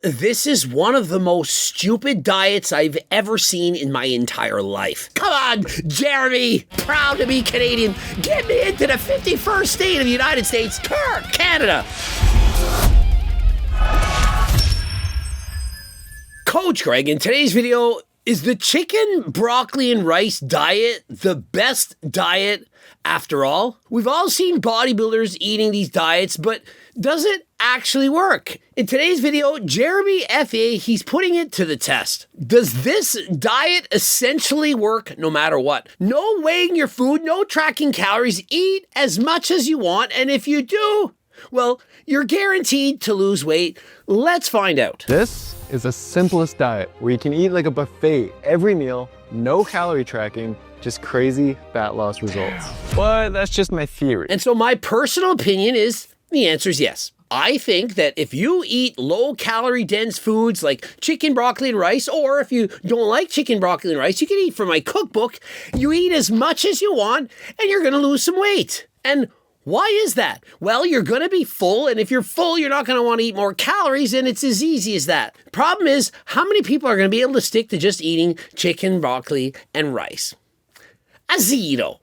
This is one of the most stupid diets I've ever seen in my entire life. Come on, Jeremy, proud to be Canadian. Get me into the 51st state of the United States, Canada. Coach Greg, in today's video, is the chicken, broccoli, and rice diet the best diet after all? We've all seen bodybuilders eating these diets, but does it actually work? In today's video, Jeremy Ethier, he's putting it to the test. Does this diet essentially work no matter what? No weighing your food, no tracking calories, eat as much as you want, and if you do, well, you're guaranteed to lose weight. Let's find out. This is the simplest diet where you can eat like a buffet every meal, no calorie tracking, just crazy fat loss results. But that's just my theory. And so my personal opinion is the answer is yes. I think that if you eat low-calorie dense foods like chicken, broccoli, and rice, or if you don't like chicken, broccoli, and rice, you can eat from my cookbook. You eat as much as you want, and you're going to lose some weight. And why is that? Well, you're going to be full, and if you're full, you're not going to want to eat more calories, and it's as easy as that. Problem is, how many people are going to be able to stick to just eating chicken, broccoli, and rice? A zero.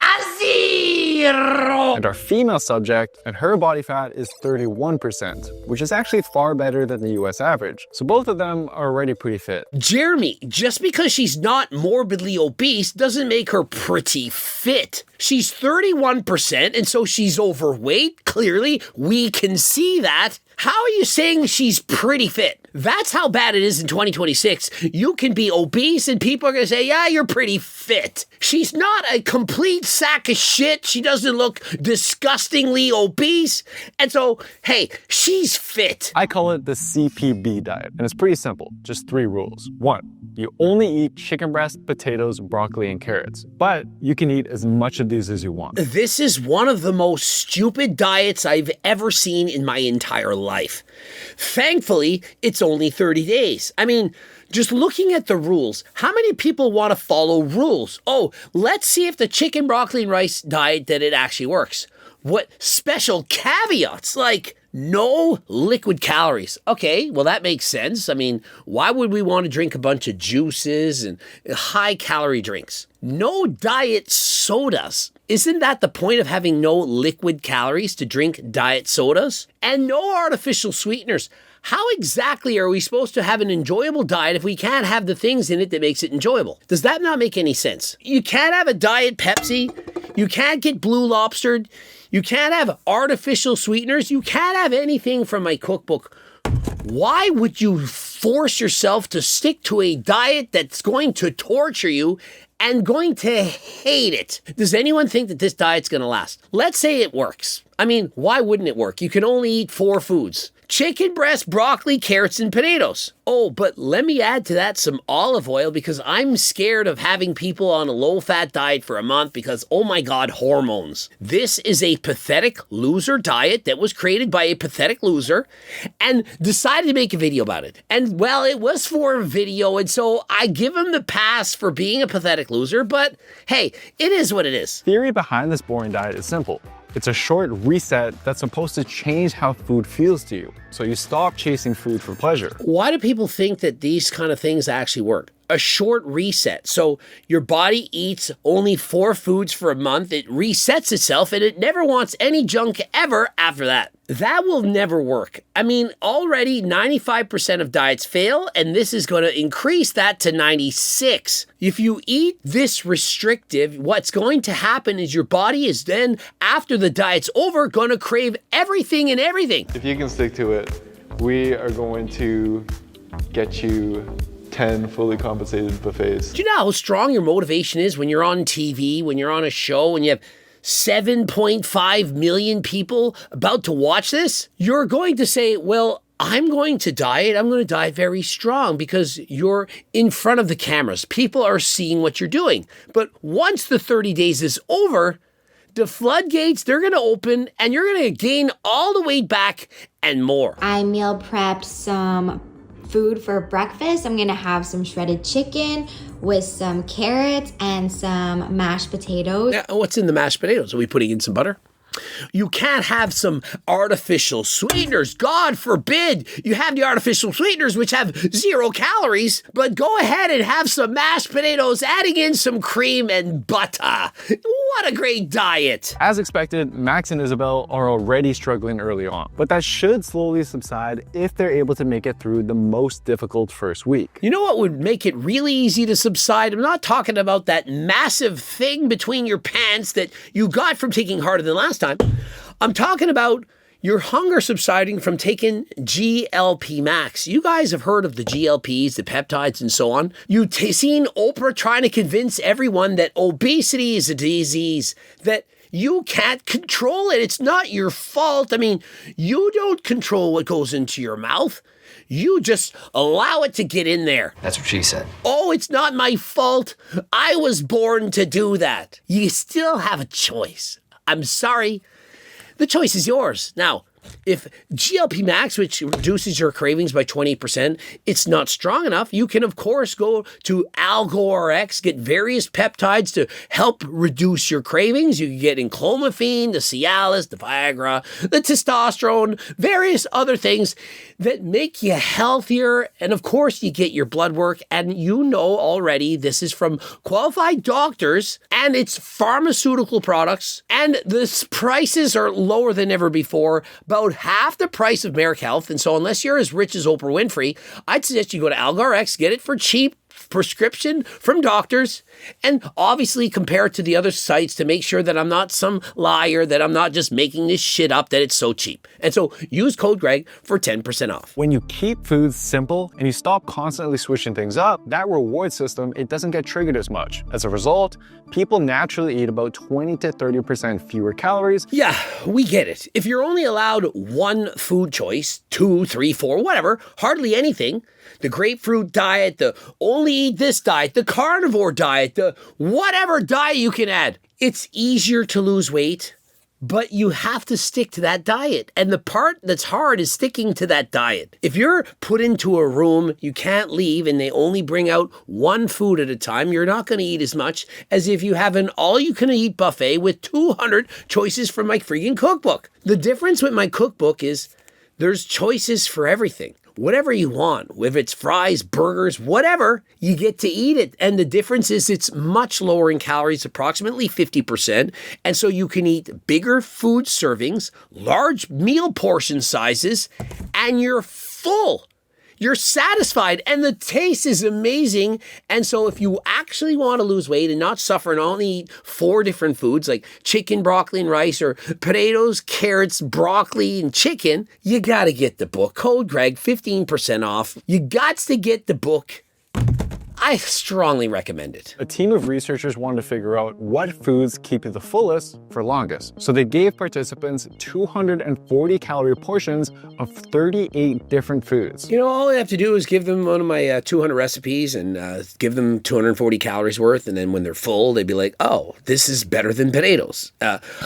And our female subject, and her body fat is 31%, which is actually far better than the US average. So both of them are already pretty fit. Jeremy, just because she's not morbidly obese doesn't make her pretty fit. She's 31%, and so she's overweight. Clearly, we can see that. How are you saying she's pretty fit? That's how bad it is in 2026. You can be obese and people are going to say, yeah, you're pretty fit. She's not a complete sack of shit. She doesn't look disgustingly obese. And so, hey, she's fit. I call it the CPB diet, and it's pretty simple. Just 3 rules. 1, you only eat chicken breast, potatoes, broccoli, and carrots. But you can eat as much of these as you want. This is one of the most stupid diets I've ever seen in my entire life. Thankfully, it's only 30 days. I mean, just looking at the rules, how many people want to follow rules? Oh, let's see if the chicken, broccoli, and rice diet, that it actually works. What special caveats, like no liquid calories. Okay, well, that makes sense. I mean, why would we want to drink a bunch of juices and high-calorie drinks? No diet sodas. Isn't that the point of having no liquid calories, to drink diet sodas? And no artificial sweeteners. How exactly are we supposed to have an enjoyable diet if we can't have the things in it that makes it enjoyable? Does that not make any sense? You can't have a diet Pepsi. You can't get Blue Lobstered. You can't have artificial sweeteners. You can't have anything from my cookbook. Why would you force yourself to stick to a diet that's going to torture you and going to hate it? Does anyone think that this diet's going to last? Let's say it works. I mean, why wouldn't it work? You can only eat 4 foods. Chicken breast, broccoli, carrots, and potatoes. Oh, but let me add to that some olive oil, because I'm scared of having people on a low-fat diet for a month because, oh my God, hormones. This is a pathetic loser diet that was created by a pathetic loser and decided to make a video about it. And, well, it was for a video, and so I give him the pass for being a pathetic loser, but hey, it is what it is. The theory behind this boring diet is simple. It's a short reset that's supposed to change how food feels to you, so you stop chasing food for pleasure. Why do people think that these kind of things actually work? A short reset. So your body eats only 4 foods for a month, it resets itself, and it never wants any junk ever after that. That will never work. I mean, already 95% of diets fail, and this is going to increase that to 96. If you eat this restrictive, what's going to happen is your body is then, after the diet's over, going to crave everything and everything. If you can stick to it, we are going to get you 10 fully compensated buffets. Do you know how strong your motivation is when you're on TV, when you're on a show, and you have 7.5 million people about to watch this? You're going to say, well, I'm going to diet. I'm going to diet very strong because you're in front of the cameras. People are seeing what you're doing. But once the 30 days is over, the floodgates, they're going to open and you're going to gain all the weight back and more. I meal prepped some food for breakfast. I'm gonna have some shredded chicken with some carrots and some mashed potatoes. Yeah, what's in the mashed potatoes? Are we putting in some butter? You can't have some artificial sweeteners. God forbid you have the artificial sweeteners which have 0 calories, but go ahead and have some mashed potatoes, adding in some cream and butter. What a great diet. As expected, Max and Isabel are already struggling early on, but that should slowly subside if they're able to make it through the most difficult first week. You know what would make it really easy to subside? I'm not talking about that massive thing between your pants that you got from taking Harder Than Last Time. I'm talking about your hunger subsiding from taking GLP Max. You guys have heard of the GLPs, the peptides, and so on. You've seen Oprah trying to convince everyone that obesity is a disease, that you can't control it. It's not your fault. I mean, you don't control what goes into your mouth. You just allow it to get in there. That's what she said. Oh, it's not my fault. I was born to do that. You still have a choice. I'm sorry. The choice is yours. Now, if GLP Max, which reduces your cravings by 20%, it's not strong enough, you can, of course, go to AlgoRx, get various peptides to help reduce your cravings. You can get enclomiphene, the Cialis, the Viagra, the testosterone, various other things that make you healthier. And, of course, you get your blood work. And you know already this is from qualified doctors, and it's pharmaceutical products. And the prices are lower than ever before, about half the price of Merrick Health. And so unless you're as rich as Oprah Winfrey, I'd suggest you go to AlgoRx, get it for cheap, prescription from doctors, and obviously compare it to the other sites to make sure that I'm not some liar, that I'm not just making this shit up, that it's so cheap. And so use code Greg for 10% off. When you keep foods simple and you stop constantly switching things up, that reward system, it doesn't get triggered as much. As a result, people naturally eat about 20 to 30% fewer calories. Yeah, we get it. If you're only allowed one food choice, 2, 3, 4, whatever, hardly anything, the grapefruit diet, the only eat this diet, the carnivore diet, the whatever diet you can add, it's easier to lose weight, but you have to stick to that diet. And the part that's hard is sticking to that diet. If you're put into a room, you can't leave, and they only bring out one food at a time, you're not going to eat as much as if you have an all-you-can-eat buffet with 200 choices from my freaking cookbook. The difference with my cookbook is there's choices for everything. Whatever you want, if it's fries, burgers, whatever, you get to eat it. And the difference is it's much lower in calories, approximately 50%. And so you can eat bigger food servings, large meal portion sizes, and you're full. You're satisfied, and the taste is amazing. And so if you actually want to lose weight and not suffer and only eat 4 different foods like chicken, broccoli, and rice, or potatoes, carrots, broccoli, and chicken, you got to get the book. Code Greg, 15% off. You got to get the book. I strongly recommend it. A team of researchers wanted to figure out what foods keep you the fullest for longest. So they gave participants 240 calorie portions of 38 different foods. You know, all I have to do is give them one of my 200 recipes and give them 240 calories worth. And then when they're full, they'd be like, oh, this is better than potatoes.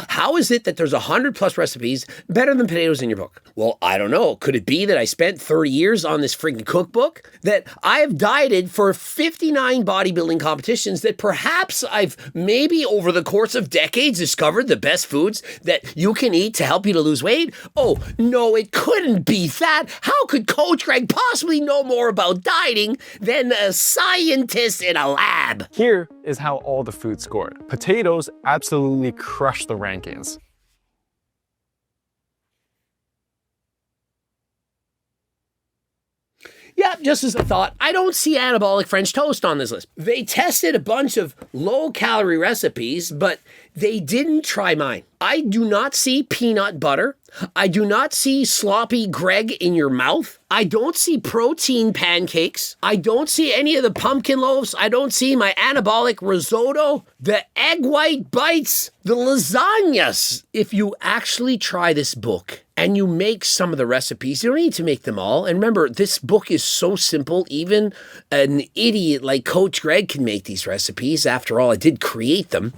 How is it that there's 100 plus recipes better than potatoes in your book? Well, I don't know. Could it be that I spent 30 years on this freaking cookbook? That I have dieted for 59 bodybuilding competitions, that perhaps I've maybe over the course of decades discovered the best foods that you can eat to help you to lose weight? Oh, no, it couldn't be that. How could Coach Greg possibly know more about dieting than a scientist in a lab? Here is how all the food scored. Potatoes absolutely crushed the rankings. Yeah, just as a thought, I don't see anabolic French toast on this list. They tested a bunch of low-calorie recipes, but they didn't try mine. I do not see peanut butter. I do not see sloppy Greg in your mouth. I don't see protein pancakes. I don't see any of the pumpkin loaves. I don't see my anabolic risotto, the egg white bites, the lasagnas. If you actually try this book and you make some of the recipes, you don't need to make them all. And remember, this book is so simple, even an idiot like Coach Greg can make these recipes. After all, I did create them.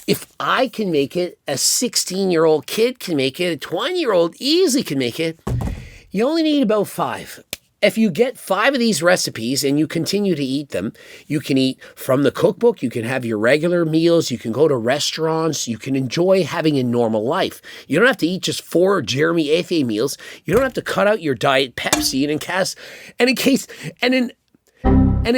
If I can make it, a 16-year-old kid can make it, a 20-year-old easily can make it. You only need about 5. If you get 5 of these recipes and you continue to eat them, you can eat from the cookbook, you can have your regular meals, you can go to restaurants, you can enjoy having a normal life. You don't have to eat just 4 Jeremy Ethier meals. You don't have to cut out your diet Pepsi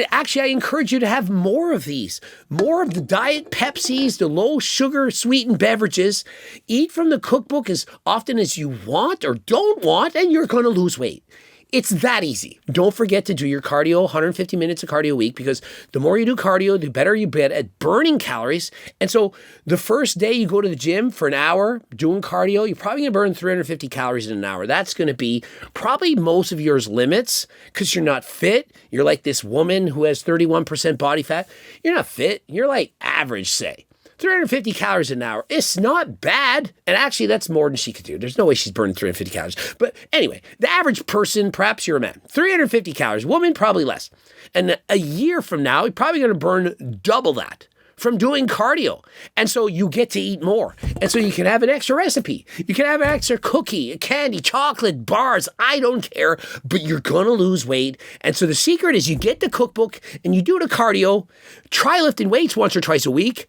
actually, I encourage you to have more of these, more of the diet Pepsis, the low sugar sweetened beverages. Eat from the cookbook as often as you want or don't want, and you're going to lose weight. It's that easy. Don't forget to do your cardio, 150 minutes of cardio a week, because the more you do cardio, the better you get at burning calories. And so the first day you go to the gym for an hour doing cardio, you're probably going to burn 350 calories in an hour. That's going to be probably most of yours limits because you're not fit. You're like this woman who has 31% body fat. You're not fit. You're like average, say. 350 calories an hour. It's not bad. And actually, that's more than she could do. There's no way she's burning 350 calories. But anyway, the average person, perhaps you're a man, 350 calories. Woman, probably less. And a year from now, you're probably going to burn double that from doing cardio. And so you get to eat more. And so you can have an extra recipe. You can have an extra cookie, candy, chocolate, bars. I don't care, but you're going to lose weight. And so the secret is you get the cookbook and you do the cardio. Try lifting weights once or twice a week.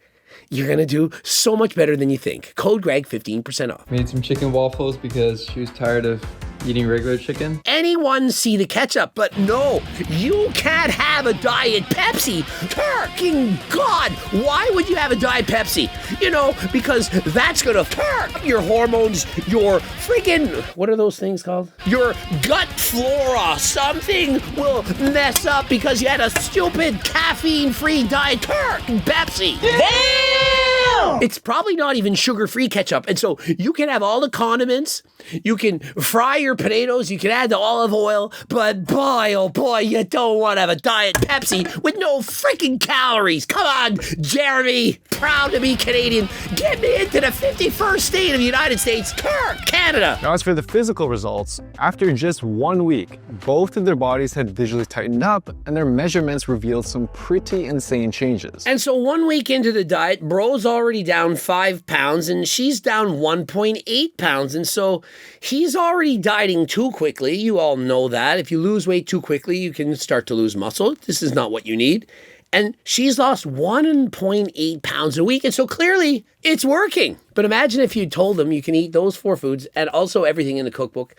You're going to do so much better than you think. Code Greg, 15% off. Made some chicken waffles because she was tired of eating regular chicken. Anyone see the ketchup, but no, you can't have a Diet Pepsi. Fucking God, why would you have a Diet Pepsi? You know, because that's going to hurt your hormones, your freaking, what are those things called? Your gut flora. Something will mess up because you had a stupid caffeine-free Diet Pepsi. Damn! It's probably not even sugar-free ketchup. And so you can have all the condiments, you can fry your potatoes, you can add the olive oil, but boy, oh boy, you don't want to have a Diet Pepsi with no freaking calories. Come on, Jeremy, proud to be Canadian. Get me into the 51st state of the United States, Canada. Now, as for the physical results, after just 1 week, both of their bodies had visually tightened up and their measurements revealed some pretty insane changes. And so 1 week into the diet, bro's already down 5 pounds and she's down 1.8 pounds. And so he's already dieting too quickly. You all know that. If you lose weight too quickly, you can start to lose muscle. This is not what you need. And she's lost 1.8 pounds a week. And so clearly it's working. But imagine if you told them you can eat those 4 foods and also everything in the cookbook,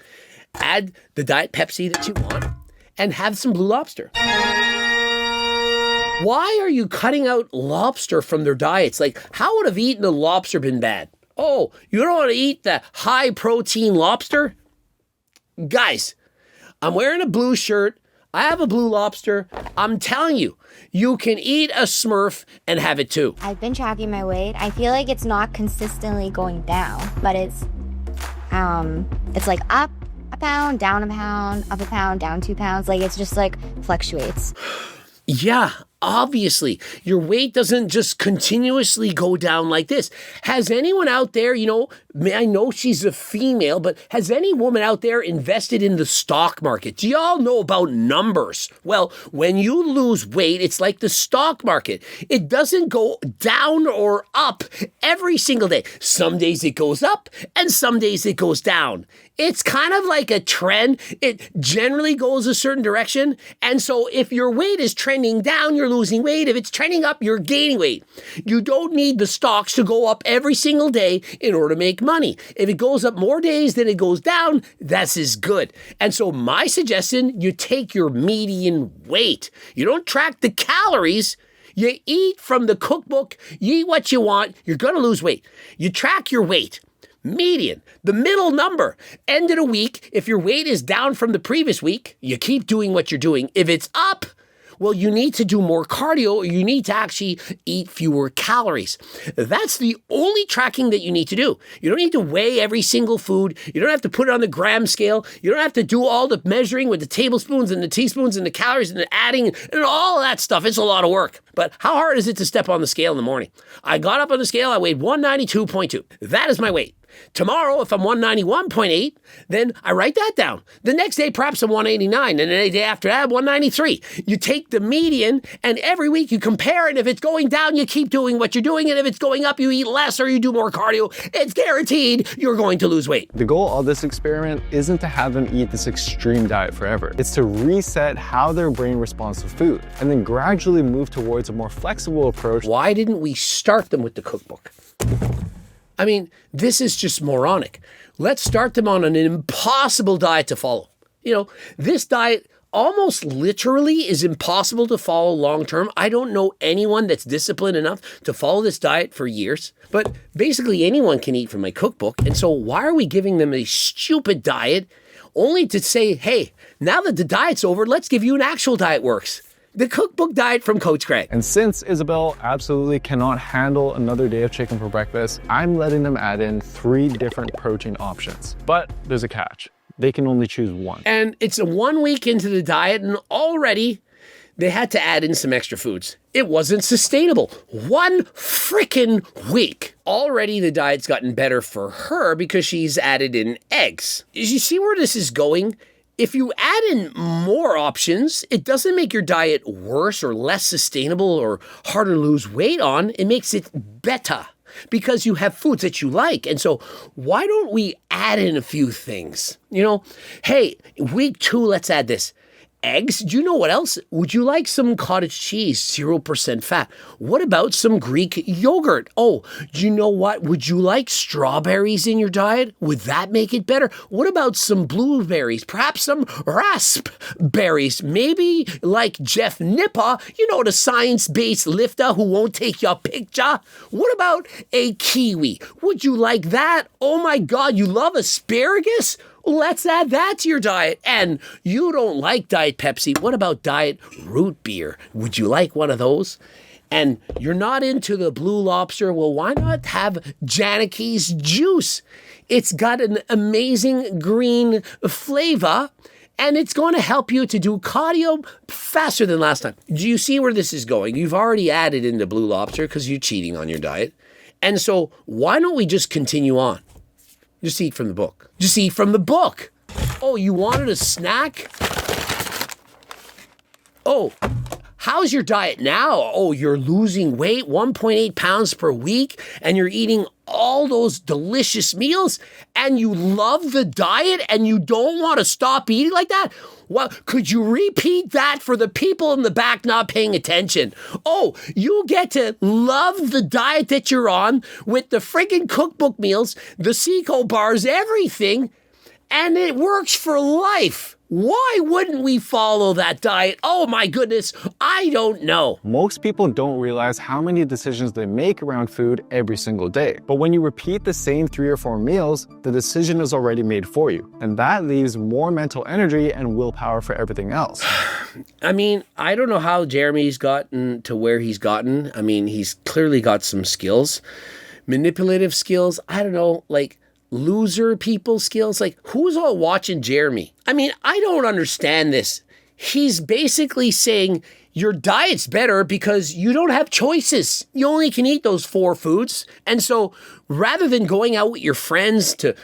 add the Diet Pepsi that you want, and have some Blue Lobster. Why are you cutting out lobster from their diets? Like, how would have eaten a lobster been bad? Oh, you don't want to eat the high protein lobster? Guys, I'm wearing a blue shirt. I have a Blue Lobster. I'm telling you, you can eat a Smurf and have it too. I've been tracking my weight. I feel like it's not consistently going down, but it's like up a pound, down a pound, up a pound, down 2 pounds. Like it's just like fluctuates. Yeah, obviously, your weight doesn't just continuously go down like this. Has anyone out there, you know, I know she's a female, but has any woman out there invested in the stock market? Do y'all know about numbers? Well, when you lose weight, it's like the stock market. It doesn't go down or up every single day. Some days it goes up and some days it goes down. It's kind of like a trend. It generally goes a certain direction. And so if your weight is trending down, you're losing weight. If it's trending up, you're gaining weight. You don't need the stocks to go up every single day in order to make money. If it goes up more days than it goes down, that's as good. And so my suggestion, you take your median weight. You don't track the calories. You eat from the cookbook. You eat what you want. You're going to lose weight. You track your weight. Median, the middle number. End of the week, if your weight is down from the previous week, you keep doing what you're doing. If it's up, well, you need to do more cardio or you need to actually eat fewer calories. That's the only tracking that you need to do. You don't need to weigh every single food. You don't have to put it on the gram scale. You don't have to do all the measuring with the tablespoons and the teaspoons and the calories and the adding and all of that stuff. It's a lot of work. But how hard is it to step on the scale in the morning? I got up on the scale. I weighed 192.2. That is my weight. Tomorrow, if I'm 191.8, then I write that down. The next day, perhaps I'm 189, and the day after that, 193. You take the median, and every week you compare, and if it's going down, you keep doing what you're doing, and if it's going up, you eat less or you do more cardio. It's guaranteed you're going to lose weight. The goal of this experiment isn't to have them eat this extreme diet forever. It's to reset how their brain responds to food, and then gradually move towards a more flexible approach. Why didn't we start them with the cookbook? I mean, this is just moronic. Let's start them on an impossible diet to follow. You know, this diet almost literally is impossible to follow long term. I don't know anyone that's disciplined enough to follow this diet for years, but basically anyone can eat from my cookbook. And so why are we giving them a stupid diet only to say, hey, now that the diet's over, let's give you an actual diet works? The cookbook diet from Coach Craig. And since Isabel absolutely cannot handle another day of chicken for breakfast, I'm letting them add in 3 different protein options. But there's a catch. They can only choose one. And it's 1 week into the diet, and already they had to add in some extra foods. It wasn't sustainable. 1 freaking week. Already the diet's gotten better for her because she's added in eggs. You see where this is going? If you add in more options, it doesn't make your diet worse or less sustainable or harder to lose weight on. It makes it better because you have foods that you like. And so why don't we add in a few things? You know, hey, week 2, let's add this. Eggs? Do you know what else? Would you like some cottage cheese, 0% fat? What about some Greek yogurt? Oh, do you know what? Would you like strawberries in your diet? Would that make it better? What about some blueberries? Perhaps some raspberries? Maybe like Jeff Nipper, you know, the science-based lifter who won't take your picture? What about a kiwi? Would you like that? Oh my God, you love asparagus? Let's add that to your diet. And you don't like Diet Pepsi. What about Diet Root Beer? Would you like one of those? And you're not into the Blue Lobster. Well, why not have Janeke's juice? It's got an amazing green flavor, and it's going to help you to do cardio faster than last time. Do you see where this is going? You've already added in the Blue Lobster because you're cheating on your diet. And so why don't we just continue on? Just eat from the book. Just eat from the book. Oh, you wanted a snack? Oh, how's your diet now? Oh, you're losing weight, 1.8 pounds per week, and you're eating all those delicious meals, and you love the diet, and you don't want to stop eating like that? Well, could you repeat that for the people in the back not paying attention? Oh, you get to love the diet that you're on with the friggin' cookbook meals, the Seco bars, everything, and it works for life. Why wouldn't we follow that diet? Oh my goodness, I don't know. Most people don't realize how many decisions they make around food every single day. But when you repeat the same 3 or 4 meals, the decision is already made for you. And that leaves more mental energy and willpower for everything else. I mean, I don't know how Jeremy's gotten to where he's gotten. I mean, he's clearly got some skills, manipulative skills. I don't know, like loser people skills. Like, who's all watching Jeremy? I mean, I don't understand this. He's basically saying your diet's better because you don't have choices. You only can eat those 4 foods. And so rather than going out with your friends to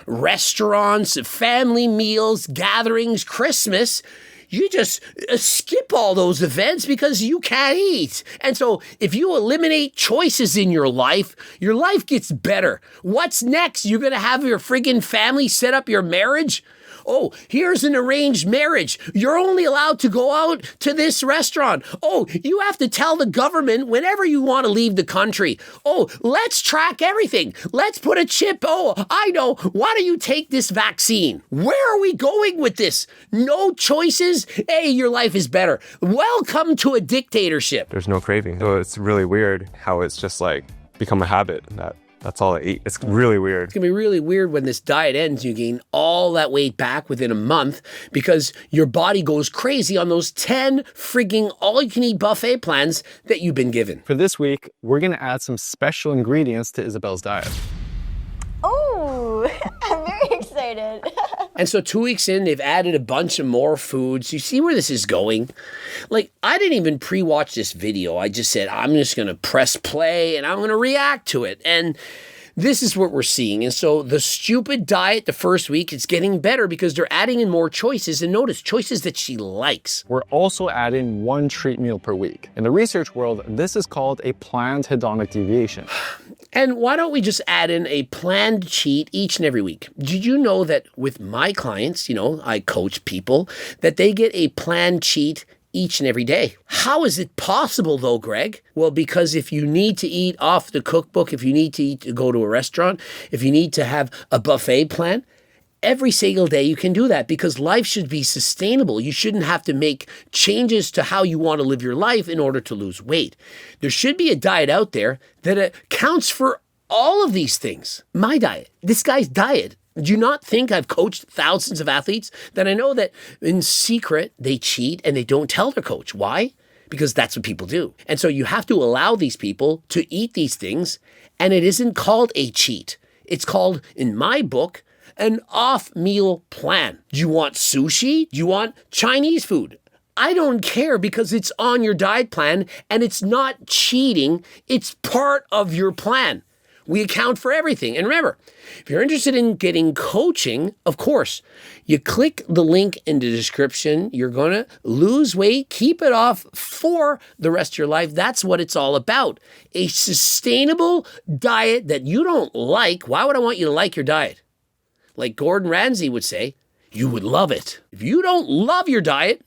restaurants, family meals, gatherings, Christmas, you just skip all those events because you can't eat. And so if you eliminate choices in your life gets better. What's next? You're going to have your friggin' family set up your marriage? Oh, here's an arranged marriage. You're only allowed to go out to this restaurant. Oh, you have to tell the government whenever you want to leave the country. Oh, let's track everything. Let's put a chip. Oh, I know. Why don't you take this vaccine? Where are we going with this? No choices? Hey, your life is better. Welcome to a dictatorship. There's no craving. So it's really weird how it's just like become a habit and that's all I eat. It's really weird. It's going to be really weird when this diet ends. You gain all that weight back within a month because your body goes crazy on those 10 frigging all-you-can-eat buffet plans that you've been given. For this week, we're gonna add some special ingredients to Isabel's diet. Oh, I'm very excited. And so 2 weeks in, they've added a bunch of more foods. You see where this is going? Like, I didn't even pre-watch this video. I just said, I'm just going to press play and I'm going to react to it. And This is what we're seeing. And so the stupid diet the first week, it's getting better because they're adding in more choices. And notice, choices that she likes. We're also adding 1 treat meal per week. In the research world, this is called a planned hedonic deviation. And why don't we just add in a planned cheat each and every week? Did you know that with my clients, I coach people, that they get a planned cheat each and every day? How is it possible though, Greg? Well, because if you need to eat off the cookbook, if you need to eat to go to a restaurant, if you need to have a buffet plan, every single day you can do that because life should be sustainable. You shouldn't have to make changes to how you want to live your life in order to lose weight. There should be a diet out there that accounts for all of these things. My diet, this guy's diet. Do you not think I've coached thousands of athletes that I know that in secret they cheat and they don't tell their coach? Why? Because that's what people do. And so you have to allow these people to eat these things, and it isn't called a cheat. It's called, in my book, an off-meal plan. Do you want sushi? Do you want Chinese food? I don't care because it's on your diet plan and it's not cheating. It's part of your plan. We account for everything. And remember, if you're interested in getting coaching, of course, you click the link in the description. You're going to lose weight, keep it off for the rest of your life. That's what it's all about. A sustainable diet that you don't like. Why would I want you to like your diet? Like Gordon Ramsay would say, you would love it. If you don't love your diet,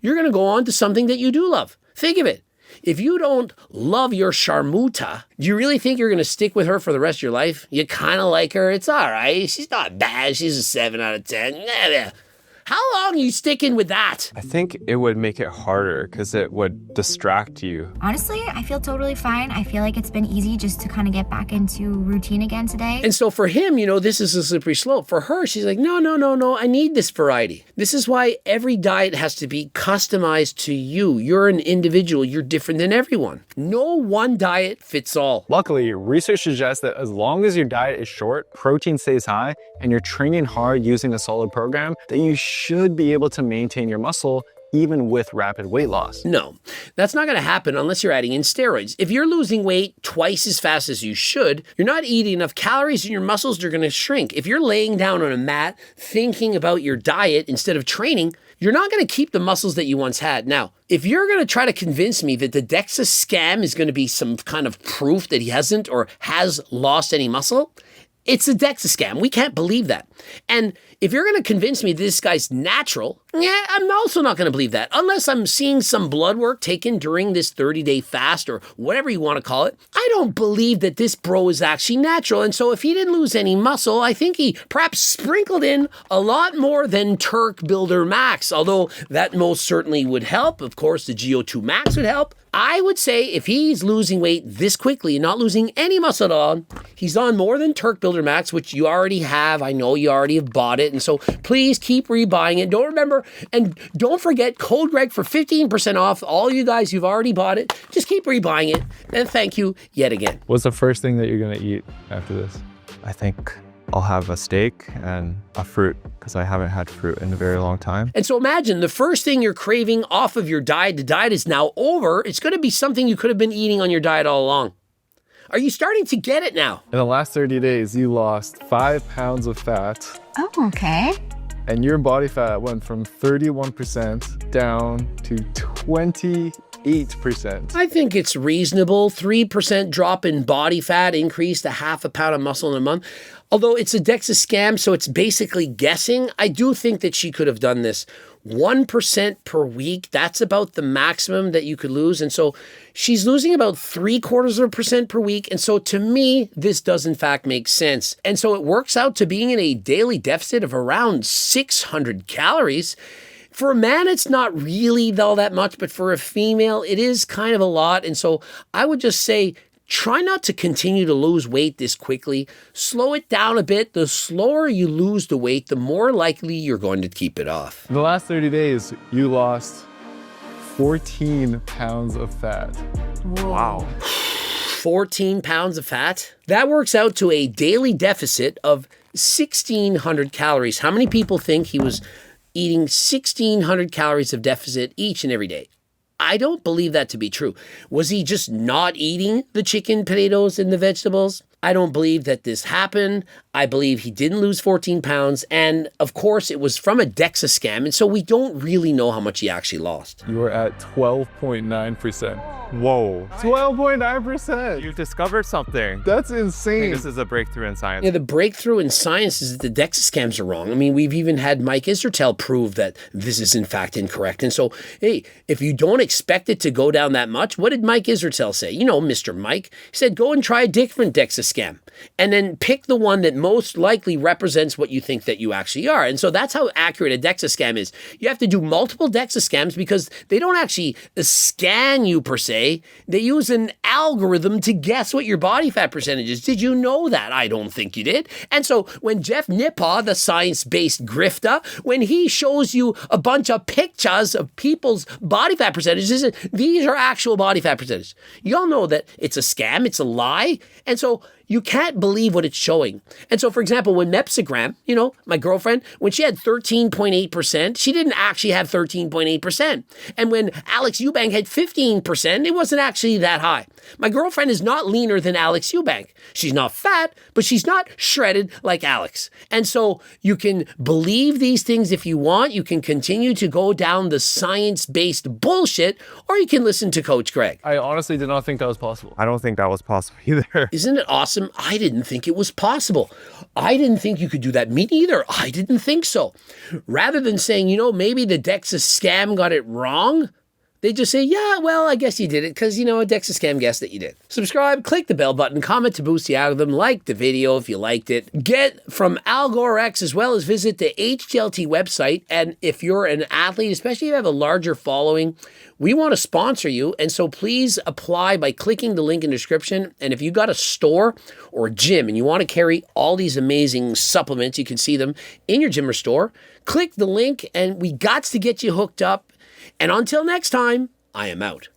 you're going to go on to something that you do love. Think of it. If you don't love your sharmuta, do you really think you're going to stick with her for the rest of your life? You kind of like her. It's all right. She's not bad. She's a 7 out of 10. How long are you sticking with that? I think it would make it harder because it would distract you. Honestly, I feel totally fine. I feel like it's been easy just to kind of get back into routine again today. And so for him, this is a slippery slope. For her, she's like, no, I need this variety. This is why every diet has to be customized to you. You're an individual. You're different than everyone. No one diet fits all. Luckily, research suggests that as long as your diet is short, protein stays high, and you're training hard using a solid program, that you should be able to maintain your muscle even with rapid weight loss. No, that's not going to happen unless you're adding in steroids. If you're losing weight twice as fast as you should, you're not eating enough calories and your muscles are going to shrink. If you're laying down on a mat thinking about your diet instead of training, you're not going to keep the muscles that you once had. Now, if you're going to try to convince me that the DEXA scam is going to be some kind of proof that he hasn't or has lost any muscle, it's a DEXA scam. We can't believe that. And if you're going to convince me this guy's natural, I'm also not going to believe that. Unless I'm seeing some blood work taken during this 30-day fast or whatever you want to call it, I don't believe that this bro is actually natural. And so if he didn't lose any muscle, I think he perhaps sprinkled in a lot more than Turk Builder Max, although that most certainly would help. Of course, the GO2 Max would help. I would say if he's losing weight this quickly and not losing any muscle at all, he's on more than Turk Builder Max, which you already have. I know you already have bought it. And so please keep rebuying it. Don't forget code Greg for 15% off. All you guys who've already bought it, just keep rebuying it. And thank you yet again. What's the first thing that you're going to eat after this? I think I'll have a steak and a fruit because I haven't had fruit in a very long time. And so imagine the first thing you're craving off of your diet, the diet is now over. It's going to be something you could have been eating on your diet all along. Are you starting to get it now? In the last 30 days, you lost 5 pounds of fat. Oh, okay. And your body fat went from 31% down to 28%. I think it's reasonable. 3% drop in body fat increased to half a pound of muscle in a month. Although it's a DEXA scam, so it's basically guessing. I do think that she could have done this 1% per week. That's about the maximum that you could lose. And so she's losing about 0.75% per week. And so to me, this does in fact make sense. And so it works out to being in a daily deficit of around 600 calories. For a man, it's not really all that much, but for a female, it is kind of a lot. And so I would just say, try not to continue to lose weight this quickly. Slow it down a bit. The slower you lose the weight, the more likely you're going to keep it off. In the last 30 days, you lost 14 pounds of fat. Wow. 14 pounds of fat? That works out to a daily deficit of 1,600 calories. How many people think he was eating 1,600 calories of deficit each and every day? I don't believe that to be true. Was he just not eating the chicken, potatoes, and the vegetables? I don't believe that this happened. I believe he didn't lose 14 pounds. And of course, it was from a DEXA scam. And so we don't really know how much he actually lost. You are at 12.9%. Whoa. 12.9%. You've discovered something. That's I think insane. this is a breakthrough in science. Yeah, the breakthrough in science is that the DEXA scams are wrong. I mean, we've even had Mike Israetel prove that this is in fact incorrect. And so, hey, if you don't expect it to go down that much, what did Mike Israetel say? You know, Mr. Mike, he said, go and try a different DEXA scam and then pick the one that most likely represents what you think that you actually are. And so that's how accurate a DEXA scam is. You have to do multiple DEXA scams because they don't actually scan you per se. They use an algorithm to guess what your body fat percentage is. Did you know that? I don't think you did. And so when Jeff Nipaw, the science-based grifter, when he shows you a bunch of pictures of people's body fat percentages, these are actual body fat percentages. You all know that it's a scam, it's a lie. And so you can't believe what it's showing. And so, for example, when Mepsigram, you know, my girlfriend, when she had 13.8%, she didn't actually have 13.8%. And when Alex Eubank had 15%, it wasn't actually that high. My girlfriend is not leaner than Alex Eubank. She's not fat, but she's not shredded like Alex. And so you can believe these things if you want. You can continue to go down the science-based bullshit, or you can listen to Coach Greg. I honestly did not think that was possible. I don't think that was possible either. Isn't it awesome? I didn't think it was possible. I didn't think you could do that. Me neither. I didn't think so. Rather than saying, you know, maybe the DEXA scam got it wrong, they just say, yeah, well, I guess you did it because, you know, a DEXA scam guessed that you did. Subscribe, click the bell button, comment to boost the algorithm, like the video if you liked it. Get from Al Gore X as well as visit the HTLT website. And if you're an athlete, especially if you have a larger following, we want to sponsor you. And so please apply by clicking the link in the description. And if you got a store or a gym and you want to carry all these amazing supplements, you can see them in your gym or store. Click the link and we got to get you hooked up. And until next time, I am out.